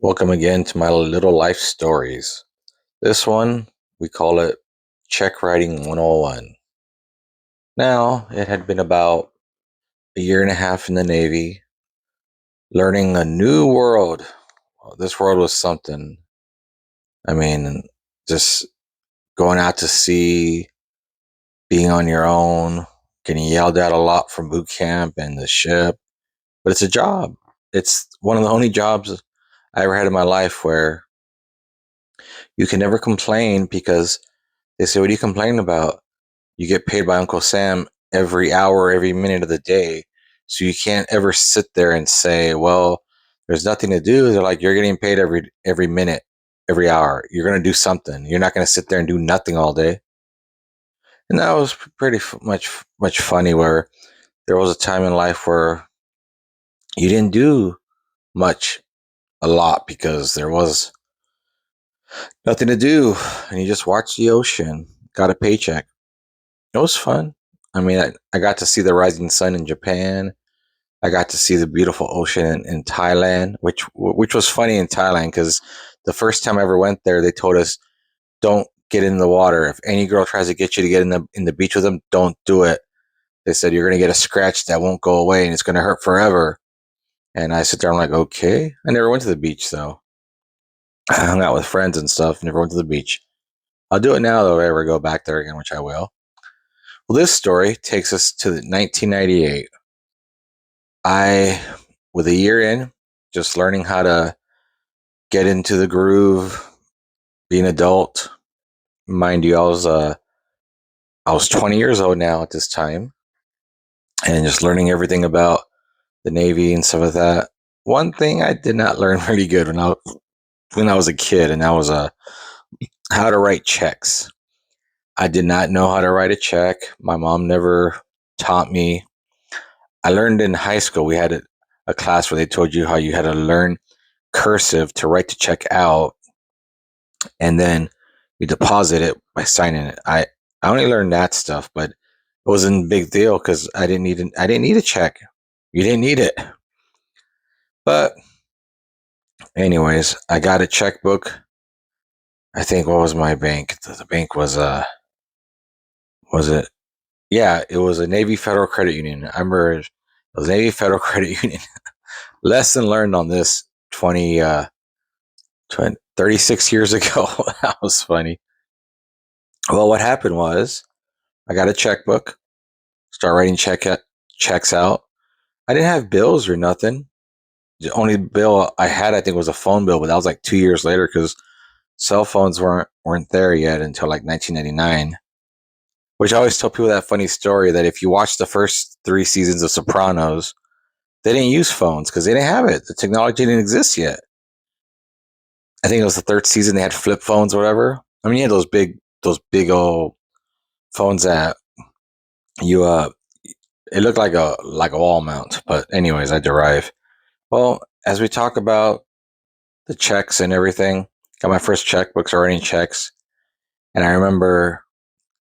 Welcome again to my little life stories. This one, we call it Check Writing 101. Now, it had been about a year and a half in the Navy, learning a new world. Well, this world was something. I mean, just going out to sea, being on your own, getting yelled at a lot from boot camp and the ship. But it's a job. It's one of the only jobs I ever had in my life where you can never complain because they say, "What are you complaining about? You get paid by Uncle Sam every hour, every minute of the day. So you can't ever sit there and say, well, there's nothing to do." They're like, you're getting paid every minute, every hour. You're going to do something. You're not going to sit there and do nothing all day. And that was pretty much funny where there was a time in life where you didn't do much a lot because there was nothing to do and you just watched the ocean, got a paycheck. It was fun. I mean, I got to see the rising sun in Japan. I got to see the beautiful ocean in Thailand, which was funny in Thailand because the first time I ever went there, they told us don't get in the water. If any girl tries to get you to get in the beach with them, don't do it. They said you're gonna get a scratch that won't go away and it's gonna hurt forever. And I sit there, I'm like, okay. I never went to the beach though. I hung out with friends and stuff. Never went to the beach. I'll do it now though if I ever go back there again, which I will. Well, this story takes us to 1998. I, with a year in, just learning how to get into the groove, be an adult. Mind you, I was 20 years old now at this time, and just learning everything about the Navy and stuff like that. One thing I did not learn really good when I was a kid, and that was how to write checks. I did not know how to write a check. My mom never taught me. I learned in high school. We had a class where they told you how you had to learn cursive to write the check out, and then you deposit it by signing it. I only learned that stuff, but it wasn't a big deal because I didn't need a check. You didn't need it. But anyways, I got a checkbook. I think what was my bank? The bank was it? Yeah, it was a Navy Federal Credit Union. I remember it was Navy Federal Credit Union. Lesson learned on this 36 years ago. That was funny. Well, what happened was I got a checkbook, start writing checks out. I didn't have bills or nothing. The only bill I had, I think, was a phone bill, but that was like 2 years later because cell phones weren't there yet until like 1999. Which I always tell people that funny story that if you watch the first three seasons of Sopranos, they didn't use phones because they didn't have it. The technology didn't exist yet. I think it was the third season they had flip phones or whatever. I mean, you had those big old phones that you it looked like a wall mount. But anyways, I derive. Well, as we talk about the checks and everything, got my first checkbooks writing checks, and I remember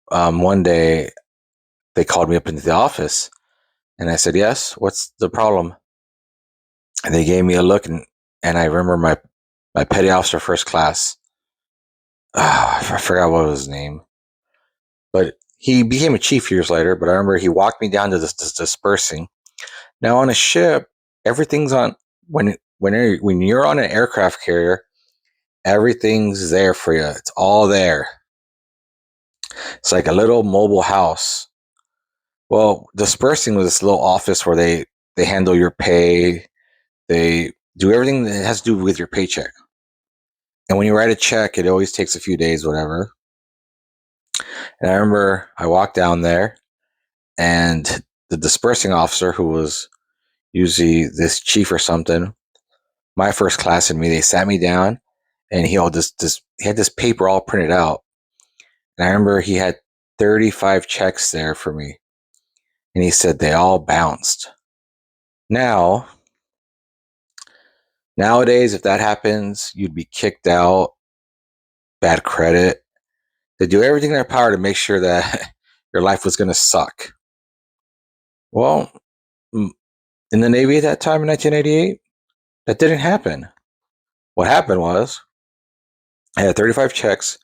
one day they called me up into the office, and I said, "Yes, what's the problem?" And they gave me a look, and I remember my petty officer first class. I forgot what was his name, but he became a chief years later. But I remember he walked me down to this dispersing. Now on a ship, everything's on when you're on an aircraft carrier, everything's there for you. It's all there. It's like a little mobile house. Well, dispersing was this little office where they handle your pay. They do everything that has to do with your paycheck. And when you write a check, it always takes a few days, whatever. And I remember I walked down there, and the dispersing officer, who was usually this chief or something, my first class in me, they sat me down, and he had this paper all printed out. And I remember he had 35 checks there for me, and he said they all bounced. Now, nowadays, if that happens, you'd be kicked out, bad credit. They do everything in their power to make sure that your life was going to suck. Well, in the Navy at that time in 1988, that didn't happen. what happened was I had 35 checks,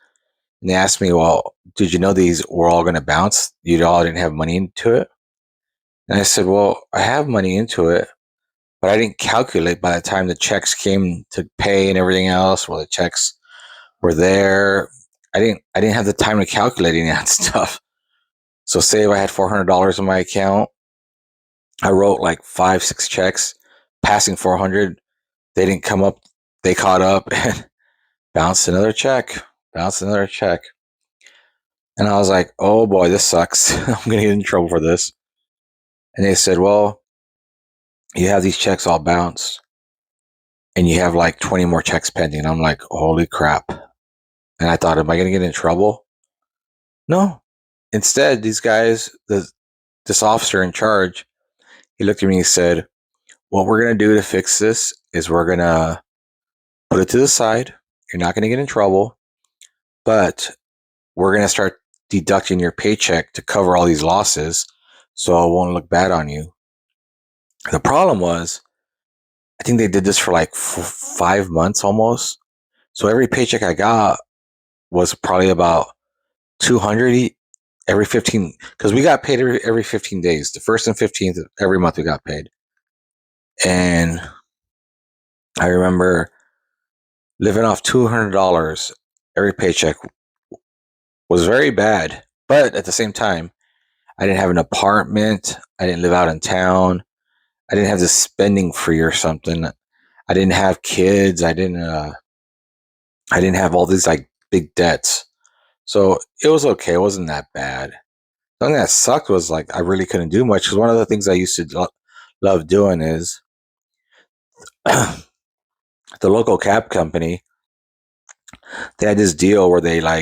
and they asked me, well, did you know these were all going to bounce? You all didn't have money into it? And I said, well, I have money into it, but I didn't calculate by the time the checks came to pay and everything else, well, the checks were there. I didn't have the time to calculate any of that stuff. So say if I had $400 in my account, I wrote like 5, 6 checks, passing 400. They didn't come up. They caught up and bounced another check, bounced another check. And I was like, oh boy, this sucks. I'm going to get in trouble for this. And they said, well, you have these checks all bounced and you have like 20 more checks pending. And I'm like, holy crap. And I thought, am I going to get in trouble? No. Instead, these guys, this officer in charge, he looked at me and he said, what we're going to do to fix this is we're going to put it to the side. You're not going to get in trouble, but we're going to start deducting your paycheck to cover all these losses so it won't look bad on you. The problem was, I think they did this for like 5 months almost. So every paycheck I got was probably about 200 every 15, because we got paid every 15 days. The 1st and 15th of every month we got paid. And I remember living off $200 every paycheck was very bad. But at the same time, I didn't have an apartment. I didn't live out in town. I didn't have this spending free or something. I didn't have kids. I didn't have all these like big debts. So it was okay. It wasn't that bad. The thing that sucked was like I really couldn't do much, because one of the things I used to love doing is the local cab company. They had this deal where they would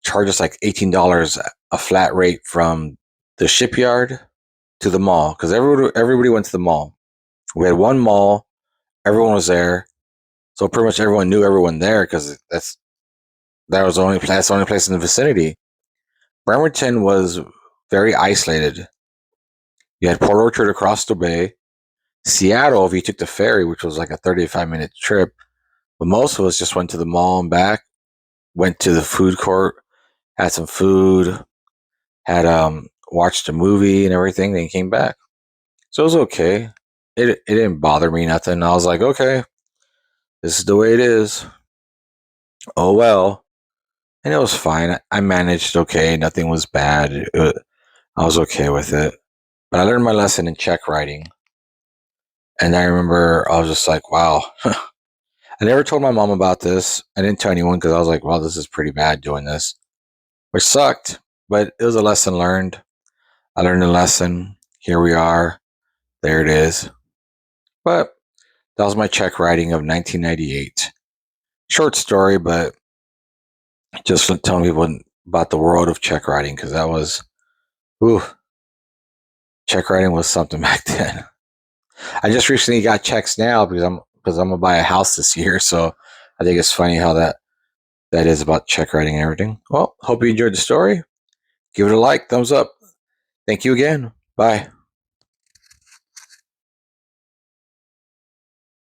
charge us like $18 a flat rate from the shipyard to the mall, because everybody went to the mall. We had one mall, everyone was there, so pretty much everyone knew everyone there because that was that's the only place in the vicinity. Bremerton was very isolated. You had Port Orchard across the bay, Seattle if you took the ferry, which was like a 35-minute trip, but most of us just went to the mall and back, went to the food court, had some food, had watched a movie and everything, then came back. So it was okay. It didn't bother me nothing. I was like, okay, this is the way it is. Oh well. And it was fine. I managed okay. Nothing was bad. I was okay with it. But I learned my lesson in check writing. And I remember I was just like, wow. I never told my mom about this. I didn't tell anyone because I was like, wow, this is pretty bad doing this, which sucked. But it was a lesson learned. I learned a lesson. Here we are. There it is. But that was my check writing of 1998. Short story, but just telling people about the world of check writing, because that was, ooh, check writing was something back then. I just recently got checks now because I'm gonna buy a house this year, so I think it's funny how that is about check writing and everything. Well, hope you enjoyed the story. Give it a like, thumbs up. Thank you again. Bye.